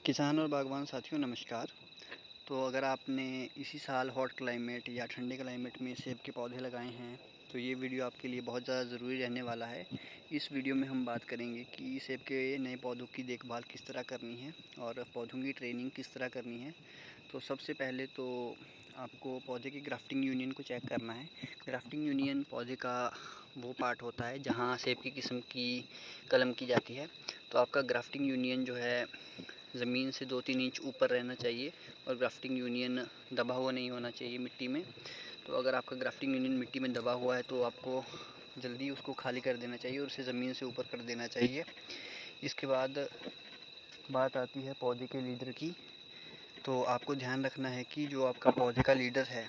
किसान और बागवान साथियों नमस्कार। तो अगर आपने इसी साल हॉट क्लाइमेट या ठंडे क्लाइमेट में सेब के पौधे लगाए हैं तो ये वीडियो आपके लिए बहुत ज़्यादा ज़रूरी रहने वाला है। इस वीडियो में हम बात करेंगे कि सेब के नए पौधों की देखभाल किस तरह करनी है और पौधों की ट्रेनिंग किस तरह करनी है। तो सबसे पहले तो आपको पौधे की ग्राफ्टिंग यूनियन को चेक करना है। ग्राफ्टिंग यूनियन पौधे का वो पार्ट होता है जहाँ सेब की किस्म की कलम की जाती है। तो आपका ग्राफ्टिंग यूनियन जो है ज़मीन से 2-3 इंच ऊपर रहना चाहिए और ग्राफ्टिंग यूनियन दबा हुआ नहीं होना चाहिए मिट्टी में। तो अगर आपका ग्राफ्टिंग यूनियन मिट्टी में दबा हुआ है तो आपको जल्दी उसको खाली कर देना चाहिए और उसे ज़मीन से ऊपर कर देना चाहिए। इसके बाद बात आती है पौधे के लीडर की। तो आपको ध्यान रखना है कि जो आपका पौधे का लीडर है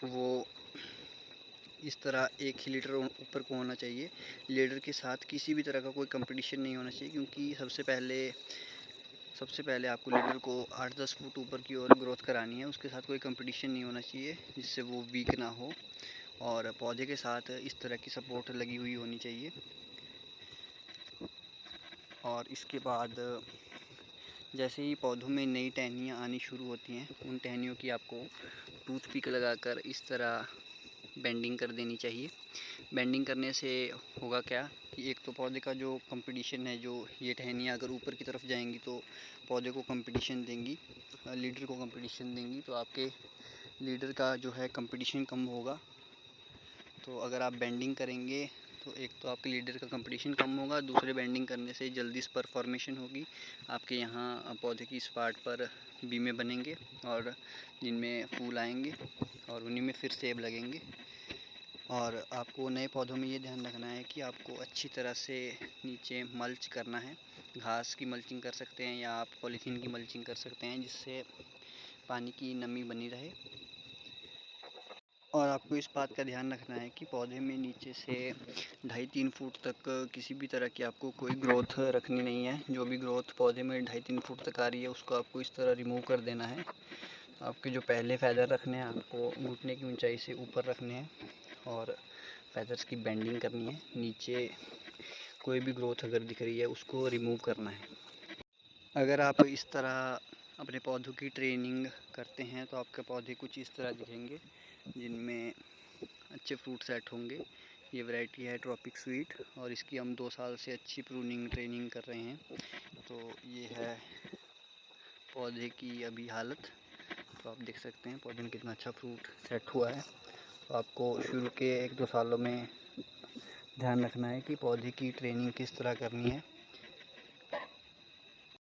वो इस तरह एक ही लीटर ऊपर को होना चाहिए। लीडर के साथ किसी भी तरह का कोई कंपटीशन नहीं होना चाहिए, क्योंकि सबसे पहले आपको लीडर को 8-10 फुट ऊपर की ओर ग्रोथ करानी है। उसके साथ कोई कंपटीशन नहीं होना चाहिए जिससे वो वीक ना हो, और पौधे के साथ इस तरह की सपोर्ट लगी हुई होनी चाहिए। और इसके बाद जैसे ही पौधों में नई टहनियाँ आनी शुरू होती हैं, उन टहनियों की आपको टूथपिक लगाकर इस तरह बेंडिंग कर देनी चाहिए। बेंडिंग करने से होगा क्या कि एक तो पौधे का जो कंपटीशन है, जो ये टहनियाँ अगर ऊपर की तरफ जाएंगी तो पौधे को कंपटीशन देंगी, लीडर को कंपटीशन देंगी, तो आपके लीडर का जो है कंपटीशन कम होगा। तो अगर आप बेंडिंग करेंगे तो एक तो आपके लीडर का कंपटीशन कम होगा, दूसरे बेंडिंग करने से जल्दी स्पर फॉर्मेशन होगी। आपके यहाँ पौधे की इस पार्ट पर बीमें बनेंगे और जिनमें फूल आएंगे और उन्हीं में फिर सेब लगेंगे। और आपको नए पौधों में ये ध्यान रखना है कि आपको अच्छी तरह से नीचे मल्च करना है। घास की मल्चिंग कर सकते हैं या आप पॉलीथीन की मल्चिंग कर सकते हैं, जिससे पानी की नमी बनी रहे। और आपको इस बात का ध्यान रखना है कि पौधे में नीचे से 2.5-3 फुट तक किसी भी तरह की आपको कोई ग्रोथ रखनी नहीं है। जो भी ग्रोथ पौधे में 2.5-3 फुट तक आ रही है उसको आपको इस तरह रिमूव कर देना है। आपके जो पहले फैदर रखने हैं आपको घुटने की ऊंचाई से ऊपर रखने हैं और फैदर्स की बेंडिंग करनी है। नीचे कोई भी ग्रोथ अगर दिख रही है उसको रिमूव करना है। अगर आप इस तरह अपने पौधों की ट्रेनिंग करते हैं तो आपके पौधे कुछ इस तरह दिखेंगे, जिनमें अच्छे फ्रूट सेट होंगे। ये वैरायटी है ट्रॉपिक स्वीट और इसकी हम 2 साल से अच्छी प्रूनिंग ट्रेनिंग कर रहे हैं। तो ये है पौधे की अभी हालत। तो आप देख सकते हैं पौधे में कितना अच्छा फ्रूट सेट हुआ है। तो आपको शुरू के 1-2 सालों में ध्यान रखना है कि पौधे की ट्रेनिंग किस तरह करनी है।